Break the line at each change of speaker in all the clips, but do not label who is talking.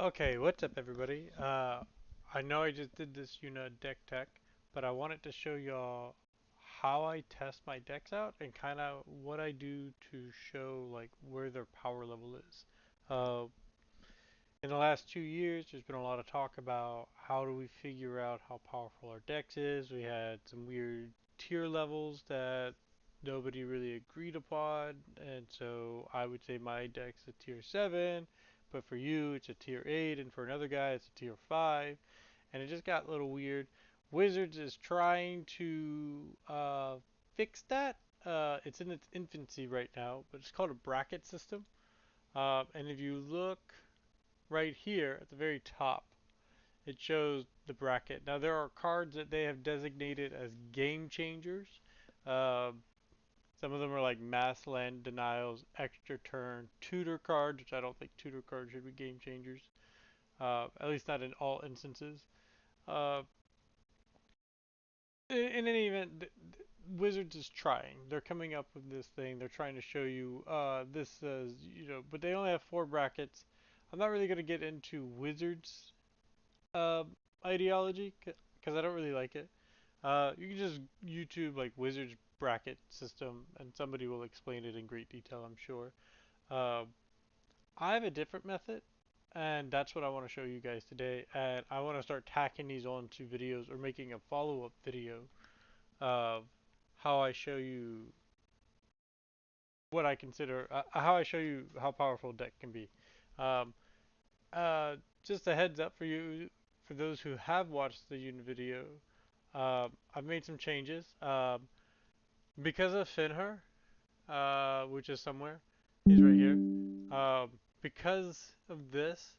Okay, what's up everybody? I know I just did this deck tech, but I wanted to show y'all how I test my decks out and kind of what I do to show like where their power level is. Uh, in the last 2 years, there's been a lot of talk about how do we figure out how powerful our decks is. We had some weird tier levels that nobody really agreed upon, and so I would say my deck's a tier 7, but for you it's a tier 8, and for another guy it's a tier 5, and it just got a little weird. Wizards is trying to fix that. It's in its infancy right now, but it's called a bracket system. And if you look right here at the very top, it shows the bracket. Now there are cards that they have designated as game changers. Uh, some of them are like mass land denials, extra turn, tutor cards, which I don't think tutor cards should be game changers. At least not in all instances. Uh, in any event, Wizards is trying. They're coming up with this thing. They're trying to show you this, but they only have 4 brackets. I'm not really going to get into Wizards uh, ideology because I don't really like it. You can just YouTube like Wizards bracket system and somebody will explain it in great detail, I'm sure. Uh, I have a different method and that's what I want to show you guys today. And I want to start tacking these onto videos or making a follow-up video of how I show you what I consider, how I show you how powerful a deck can be. Um, just a heads up for you, for those who have watched the unit video, I've made some changes. Because of Finher, which is somewhere, he's right here. Um, because of this,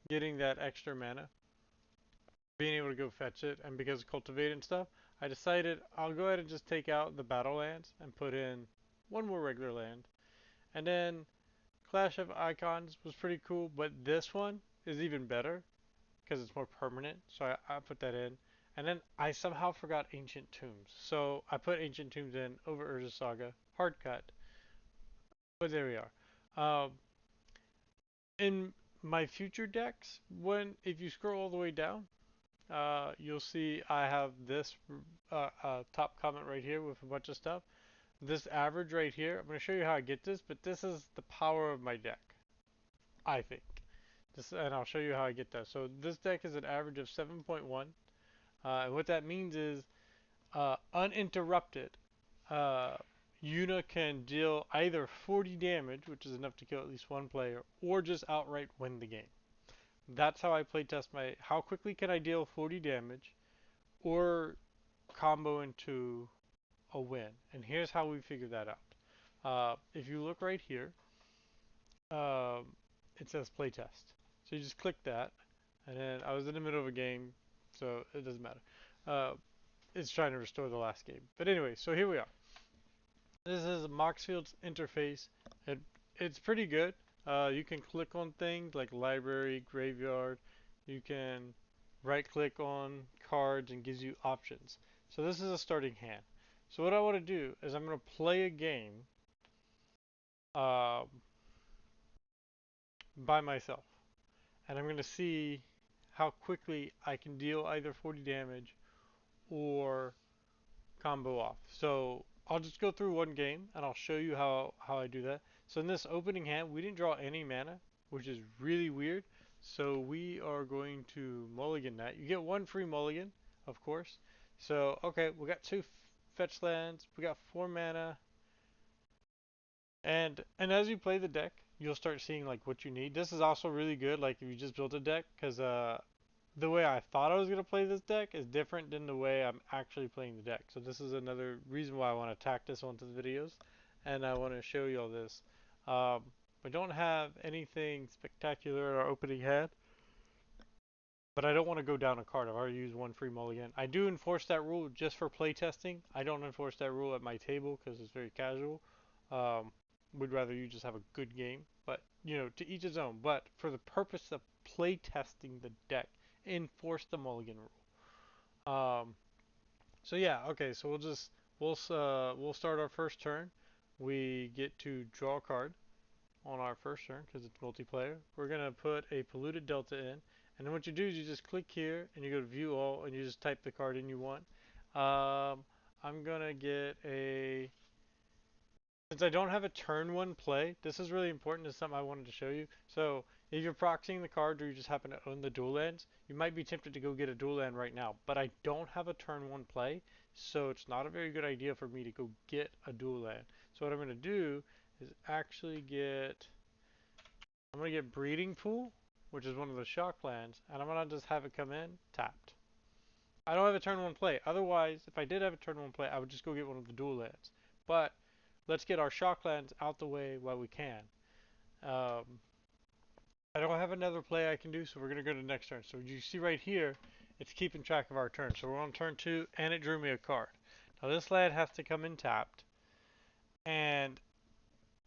getting that extra mana, being able to go fetch it, and because of Cultivate and stuff, I decided I'll go ahead and just take out the battle lands and put in one more regular land. And then Clash of Icons was pretty cool, but this one is even better because it's more permanent. So I put that in. And then I somehow forgot Ancient Tombs. So I put Ancient Tombs in over Urza Saga, hard cut. But there we are. In my future decks, when if you scroll all the way down, you'll see I have this top comment right here with a bunch of stuff. This average right here, I'm going to show you how I get this, but this is the power of my deck, I think. And I'll show you how I get that. So this deck is an average of 7.1. And what that means is uninterrupted. Uh, Yuna can deal either 40 damage, which is enough to kill at least one player, or just outright win the game. That's how I playtest my. How quickly can I deal 40 damage, or combo into a win? And here's how we figure that out. If you look right here, um, it says playtest. So you just click that, and then I was in the middle of a game, so it doesn't matter. Uh, it's trying to restore the last game. But anyway, so here we are. This is Moxfield's interface. It, it's pretty good. You can click on things like library, graveyard. You can right click on cards and gives you options. So this is a starting hand. So what I want to do is I'm going to play a game uh, by myself. And I'm going to see how quickly I can deal either 40 damage or combo off. So I'll just go through one game and I'll show you how I do that. So in this opening hand, we didn't draw any mana, which is really weird. So we are going to mulligan that. You get one free mulligan, of course. So, okay, we got 2 fetch lands. We got 4 mana. And as you play the deck, you'll start seeing like what you need. This is also really good like if you just built a deck because the way I thought I was going to play this deck is different than the way I'm actually playing the deck. So this is another reason why I want to tack this onto the videos and I want to show you all this. We don't have anything spectacular in our opening hand, but I don't want to go down a card. I've already used one free mulligan. I do enforce that rule just for playtesting. I don't enforce that rule at my table because it's very casual. Um, would rather you just have a good game, but to each his own. But for the purpose of playtesting the deck, enforce the mulligan rule. So yeah, okay. So we'll start our first turn. We get to draw a card. on our first turn because it's multiplayer. We're going to put a polluted delta in. And then what you do is you just click here and you go to view all and you just type the card in you want. I'm going to get a... Since I don't have a turn one play, this is really important. This is something I wanted to show you. So if you're proxying the card or you just happen to own the dual lands, you might be tempted to go get a dual land right now. But I don't have a turn one play, so it's not a very good idea for me to go get a dual land. So what I'm going to do is actually get... I'm going to get Breeding Pool, which is one of the shock lands, and I'm going to just have it come in tapped. I don't have a turn one play. Otherwise, if I did have a turn one play, I would just go get one of the dual lands. But let's get our shock lands out the way while we can. I don't have another play I can do, so we're going to go to the next turn. So you see right here, it's keeping track of our turn. So we're on turn 2, and it drew me a card. Now this land has to come in tapped, and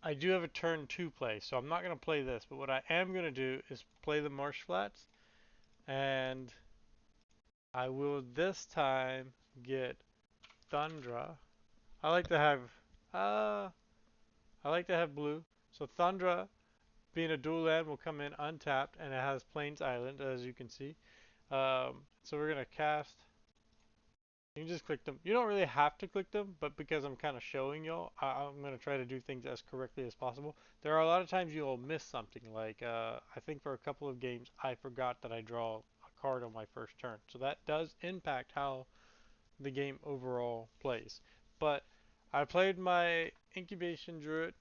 I do have a turn 2 play, so I'm not going to play this. But what I am going to do is play the Marsh Flats, and I will this time get Thundra. I like to have, uh, I like to have blue. So Thundra, being a dual land, will come in untapped, and it has Plains Island, as you can see. So we're gonna cast. You can just click them. You don't really have to click them, but because I'm kind of showing y'all, I'm gonna try to do things as correctly as possible. There are a lot of times you'll miss something. Like I think for a couple of games, I forgot that I draw a card on my first turn, so that does impact how the game overall plays. But I played my Incubation Druid,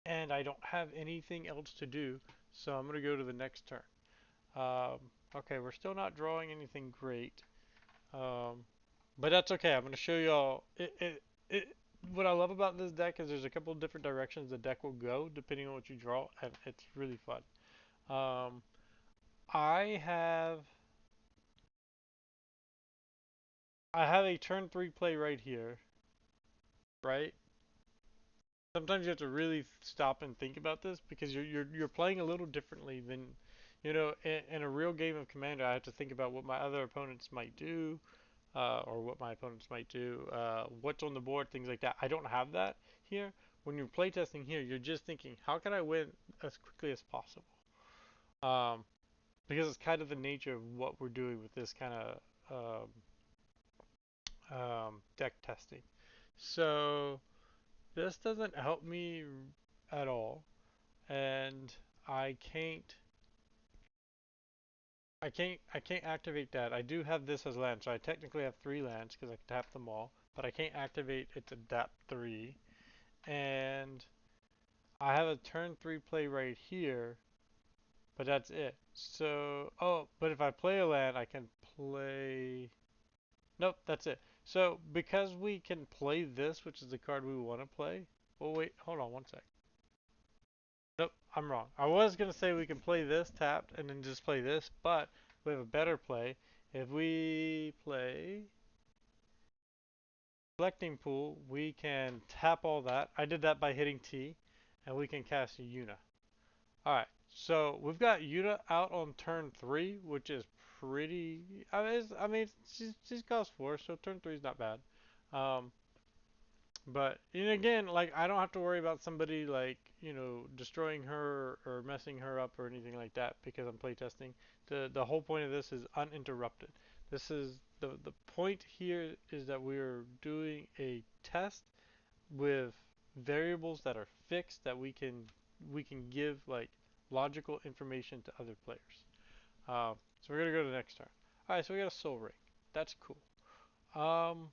and I don't have anything else to do, so I'm gonna go to the next turn. Um, okay, we're still not drawing anything great, um, but that's okay. I'm going to show y'all. What I love about this deck is there's a couple of different directions the deck will go depending on what you draw, and it's really fun. Um, I have I have a turn 3 play right here, right? Sometimes you have to really stop and think about this because you're playing a little differently than, in a real game of Commander. I have to think about what my other opponents might do, or what my opponents might do, what's on the board, things like that. I don't have that here. When you're playtesting here, you're just thinking, how can I win as quickly as possible? Um, because it's kind of the nature of what we're doing with this kind of deck testing. So this doesn't help me at all, and I can't. I can't activate that. I do have this as land, so I technically have 3 lands because I can tap them all, but I can't activate it to tap 3. And I have a turn 3 play right here, but that's it. So, oh, but if I play a land, I can play... Nope, that's it. So, because we can play this, which is the card we want to play... Oh, wait, hold on one sec. Nope, I'm wrong. I was going to say we can play this tapped and then just play this, but we have a better play. If we play Collecting Pool, we can tap all that. I did that by hitting T, and we can cast a Yuna. Alright, so we've got Yuna out on turn 3, which is pretty... she's cost 4, so turn 3 is not bad. Um, but, and again, like, I don't have to worry about somebody, like, destroying her or messing her up or anything like that because I'm playtesting. The whole point of this is uninterrupted. This is, the point here is that we're doing a test with variables that are fixed that we can give, like, logical information to other players. So we're gonna go to the next turn. All right, so we got a Soul Ring. That's cool. Um,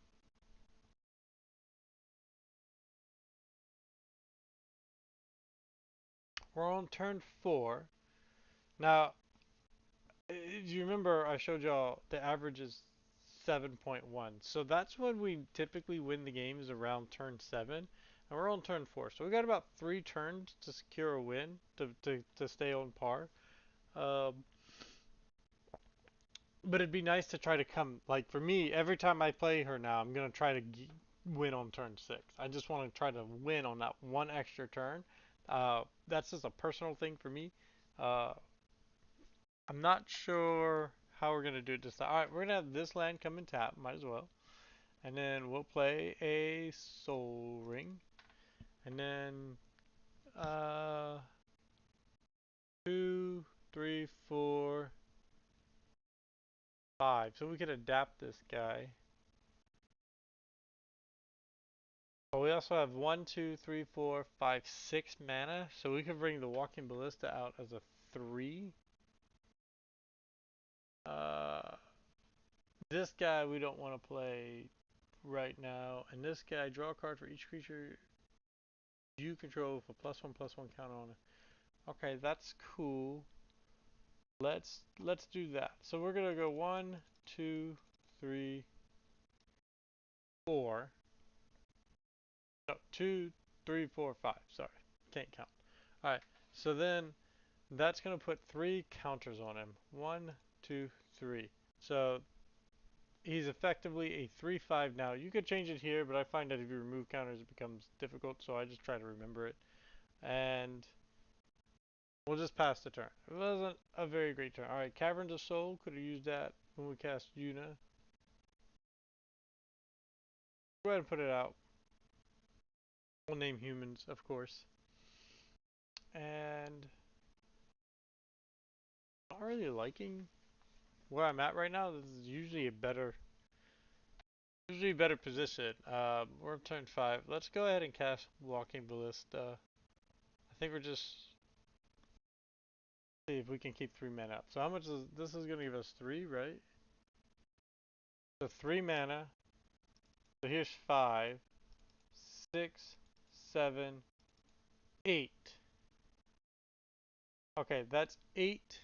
we're on turn 4. Now, do you remember I showed y'all the average is 7.1. So that's when we typically win the games around turn 7. And we're on turn 4. So we got about 3 turns to secure a win to stay on par. Um, but it'd be nice to try to come, like for me, every time I play her now, I'm going to try to win on turn 6. I just want to try to win on that one extra turn. That's just a personal thing for me. Uh, I'm not sure how we're going to do it this time. Alright, we're going to have this land come and tap, might as well. And then we'll play a Soul Ring. And then Uh, 2, 3, 4, 5. So we could adapt this guy. Oh, we also have 1, 2, 3, 4, 5, 6 mana. So we could bring the Walking Ballista out as a 3. Uh, this guy we don't want to play right now. And this guy, draw a card for each creature you control with a +1/+1 counter on it. Okay, that's cool. Let's do that. So we're gonna go 1, 2, 3, 4. No, 2, 3, 4, 5. Sorry, can't count. All right. So then that's gonna put 3 counters on him. 1, 2, 3. So he's effectively a 3/5 now. You could change it here, but I find that if you remove counters, it becomes difficult. So I just try to remember it, and we'll just pass the turn. It wasn't a very great turn. All right, Caverns of Soul. Could have used that when we cast Yuna. Go ahead and put it out. We'll name humans, of course. And not really liking where I'm at right now. This is usually a better position. We're on turn 5. Let's go ahead and cast Walking Ballista. I think we're just see if we can keep 3 mana up. So how much is this is gonna give us 3, right? So 3 mana. So here's 5, 6, 7, 8. Okay, that's 8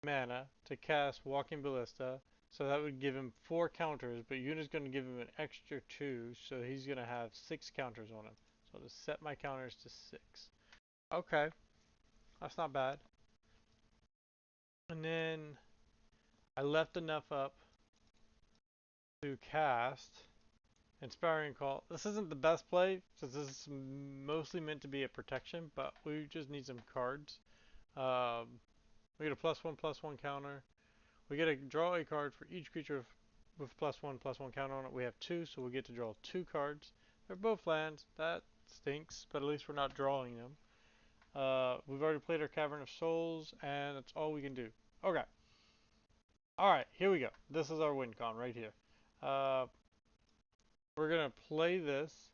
mana to cast Walking Ballista. So that would give him 4 counters, but Yuna's going to give him an extra 2, so he's going to have 6 counters on him. So I'll just set my counters to 6. Okay, that's not bad. And then I left enough up to cast Inspiring Call. This isn't the best play, since this is mostly meant to be a protection, but we just need some cards. We get a +1/+1 counter. We get to draw a card for each creature with +1/+1 counter on it. We have 2, so we get to draw 2 cards. They're both lands. That stinks, but at least we're not drawing them. We've already played our Cavern of Souls, and that's all we can do. Okay. Alright, here we go. This is our win con right here. We're going to play this.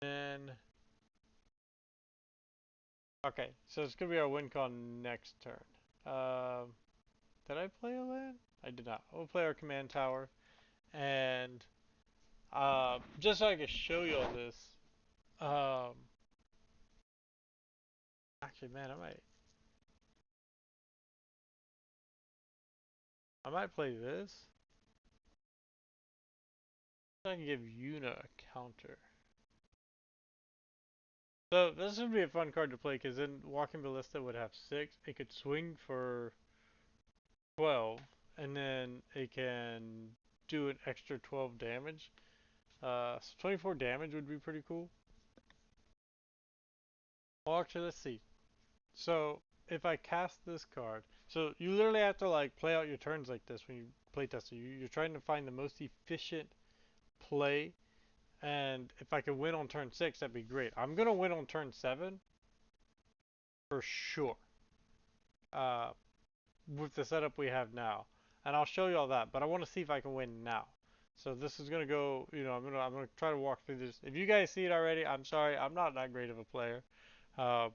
Then... Okay, so it's going to be our win con next turn. Did I play a land? I did not. We'll play our command tower. And just so I can show you all this, um, actually, man, I might play this. So I can give Yuna a counter. So this would be a fun card to play because then Walking Ballista would have 6. It could swing for 12, and then it can do an extra 12 damage. So 24 damage would be pretty cool. Well, actually, let's see. So if I cast this card, so you literally have to like play out your turns like this when you play test. You're trying to find the most efficient play, and if I could win on turn 6, that'd be great. I'm gonna win on turn 7 for sure. Uh, with the setup we have now, and I'll show you all that. But I want to see if I can win now. So this is gonna go. I'm gonna try to walk through this. If you guys see it already, I'm sorry. I'm not that great of a player. Uh,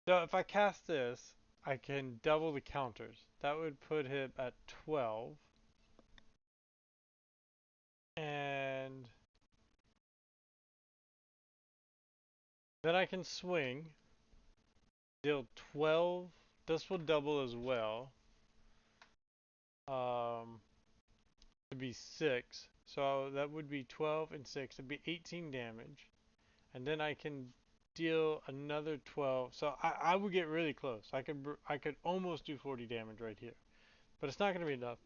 So if I cast this, I can double the counters. That would put him at 12. And then I can swing, deal 12. This will double as well. To be 6. So that would be 12 and 6. It'd be 18 damage. And then I can deal another 12. So I would get really close. I could almost do 40 damage right here. But it's not going to be enough.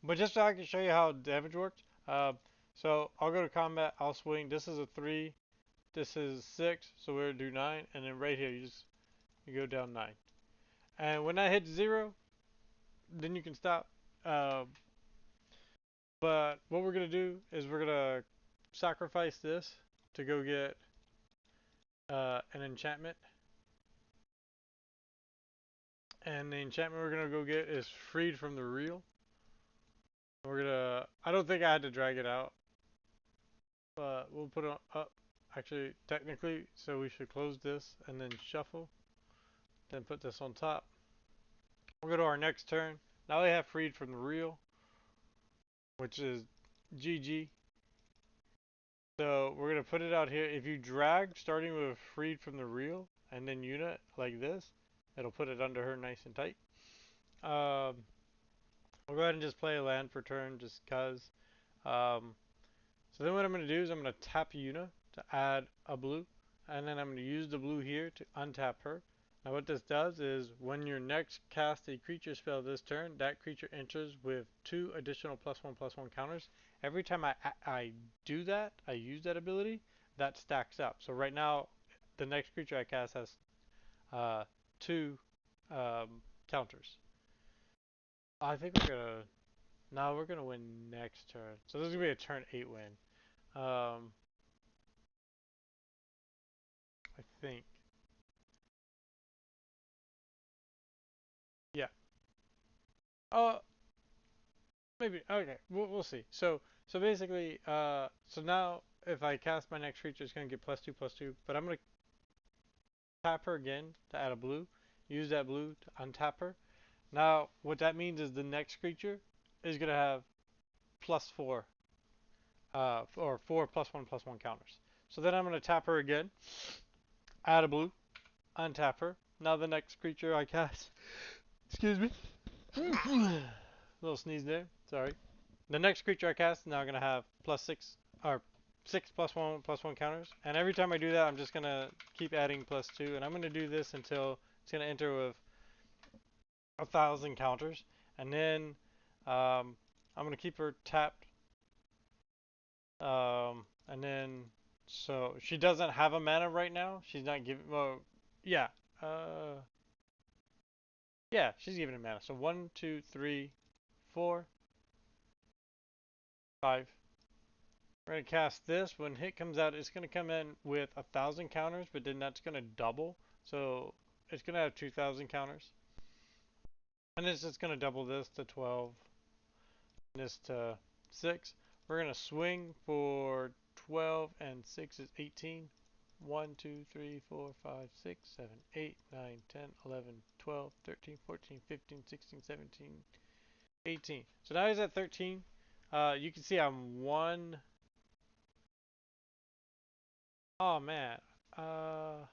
But just so I can show you how damage works, so I'll go to combat, I'll swing. This is a 3, this is 6, so we're going to do 9, and then right here you go down 9. And when I hit 0, then you can stop. Uh, but what we're gonna do is we're gonna sacrifice this to go get an enchantment, and the enchantment we're gonna go get is freed from the real. We're gonna. I don't think I had to drag it out, but we'll put it up. Actually, technically, so we should close this and then shuffle, then put this on top. We'll go to our next turn. Now we have freed from the real, which is GG. So we're gonna put it out here. If you drag, starting with freed from the real, and then unit like this, it'll put it under her nice and tight. We'll go ahead and just play a land for turn, just cause. Um, so then what I'm gonna do is I'm gonna tap Una to add a blue, and then I'm gonna use the blue here to untap her. Now what this does is when you next cast a creature spell this turn, that creature enters with 2 additional +1/+1 counters. Every time I do that, I use that ability, that stacks up. So right now, the next creature I cast has uh, 2 counters. I think we're gonna, no, we're gonna win next turn. So this is gonna be a turn 8 win. I think. Yeah. Uh, Maybe. Okay. We'll see. So basically, so now if I cast my next creature, it's gonna get +2/+2. But I'm gonna tap her again to add a blue. Use that blue to untap her. Now what that means is the next creature is gonna have +4, or 4 +1/+1 counters. So then I'm gonna tap her again, add a blue, untap her. Now the next creature I cast. Excuse me. Little sneeze there. Sorry. The next creature I cast is now going to have +6 or 6 +1/+1 counters. And every time I do that, I'm just going to keep adding +2. And I'm going to do this until it's going to enter with 1,000 counters. And then I'm going to keep her tapped. And then, so she doesn't have a mana right now. She's not giving, well, yeah. Uh, yeah, she's giving a mana. So 1, 2, 3, 4, 5. We're going to cast this. When hit comes out, it's going to come in with 1,000 counters, but then that's going to double. So it's going to have 2,000 counters. And it's just going to double this to 12, and this to 6. We're going to swing for 12, and 6 is 18. 1, 2, 3, 4, 5, 6, 7, 8, 9, 10, 11, 12, 13, 14, 15, 16, 17, 18. So now he's at 13. You can see I'm one. Oh man. Uh,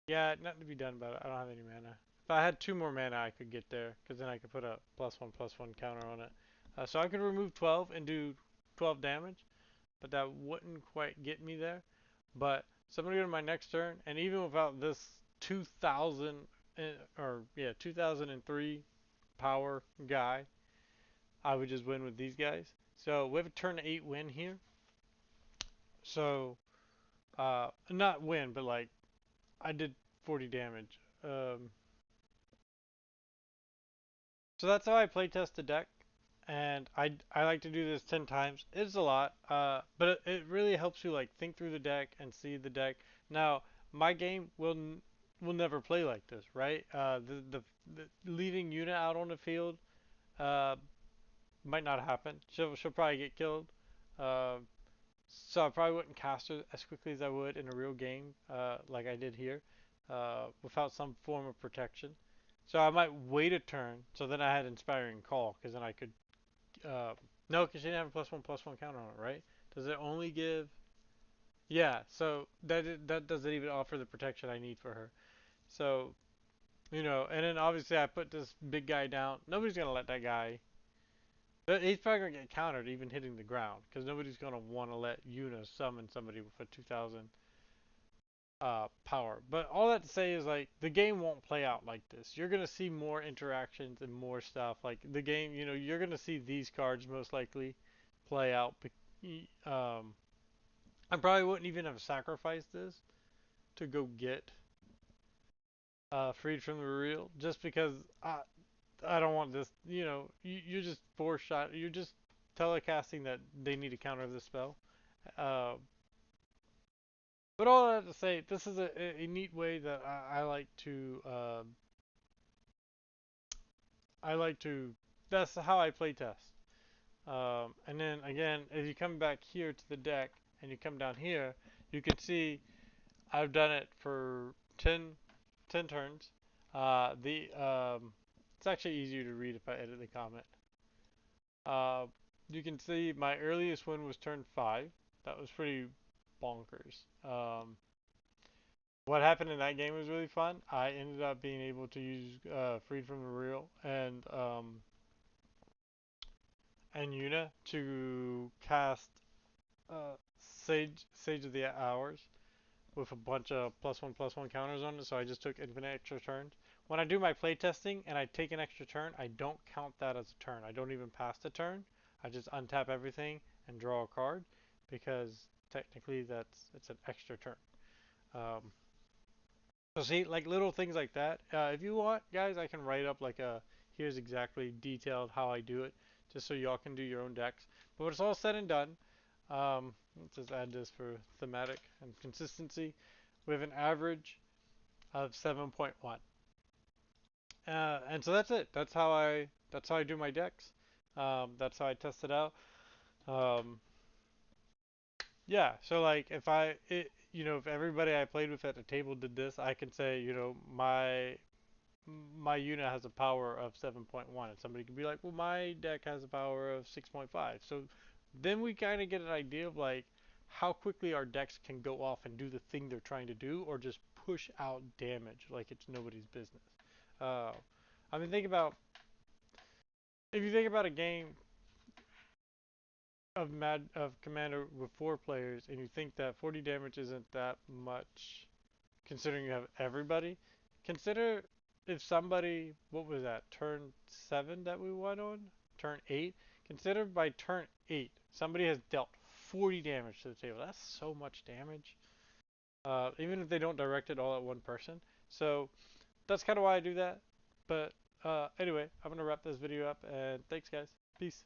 yeah, nothing to be done about it. I don't have any mana. If I had 2 more mana, I could get there, because then I could put a +1/+1 counter on it. So I could remove 12 and do 12 damage, but that wouldn't quite get me there. But so I'm gonna go to my next turn, and even without this 2,000 or yeah 2003 power guy, I would just win with these guys. So we have a turn 8 win here. So not win, but like I did 40 damage. So that's how I playtest the deck, and I like to do this 10 times. It's a lot, but it really helps you like think through the deck and see the deck. Now, my game will never play like this, right? The leaving Yuna out on the field uh, might not happen. She'll probably get killed. Uh, so I probably wouldn't cast her as quickly as I would in a real game, like I did here, without some form of protection. So I might wait a turn, so then I had Inspiring Call, because then I could, no, because she didn't have a +1/+1 counter on it, right? Does it only give, yeah, so that doesn't even offer the protection I need for her. So, and then obviously I put this big guy down. Nobody's going to let that guy. He's probably going to get countered even hitting the ground, because nobody's going to want to let Yuna summon somebody with a 2,000 power. But all that to say is like the game won't play out like this. You're going to see more interactions and more stuff. Like the game, you're going to see these cards most likely play out. I probably wouldn't even have sacrificed this to go get freed from the real, just because I don't want this. You're just four shot. You're just telecasting that they need to counter the spell. Uh, but all that to say, this is a neat way that I like to. I like to. That's how I play test. And then again, if you come back here to the deck and you come down here, you can see I've done it for 10 turns. It's actually easier to read if I edit the comment. Uh, you can see my earliest win was turn 5. That was pretty bonkers. What happened in that game was really fun. I ended up being able to use Freed from the Real and Yuna to cast Sage of the Hours with a bunch of +1/+1 counters on it, so I just took infinite extra turns. When I do my playtesting and I take an extra turn, I don't count that as a turn. I don't even pass the turn. I just untap everything and draw a card because technically it's an extra turn. Um, so see, like little things like that. If you want, guys, I can write up like here's exactly detailed how I do it, just so y'all can do your own decks. But when it's all said and done, let's just add this for thematic and consistency. We have an average of 7.1. And so that's it. That's how I do my decks. That's how I test it out. Um, yeah. So like if everybody I played with at the table did this, I can say my unit has a power of 7.1, and somebody could be like, well, my deck has a power of 6.5. So then we kind of get an idea of like how quickly our decks can go off and do the thing they're trying to do, or just push out damage like it's nobody's business. Uh, I mean, if you think about a game of Commander with 4 players, and you think that 40 damage isn't that much, considering you have everybody. Consider if somebody, what was that, turn 7 that we won on? Turn 8? Consider by turn 8, somebody has dealt 40 damage to the table. That's so much damage. Even if they don't direct it all at one person. So that's kind of why I do that. But anyway, I'm going to wrap this video up, and thanks, guys. Peace.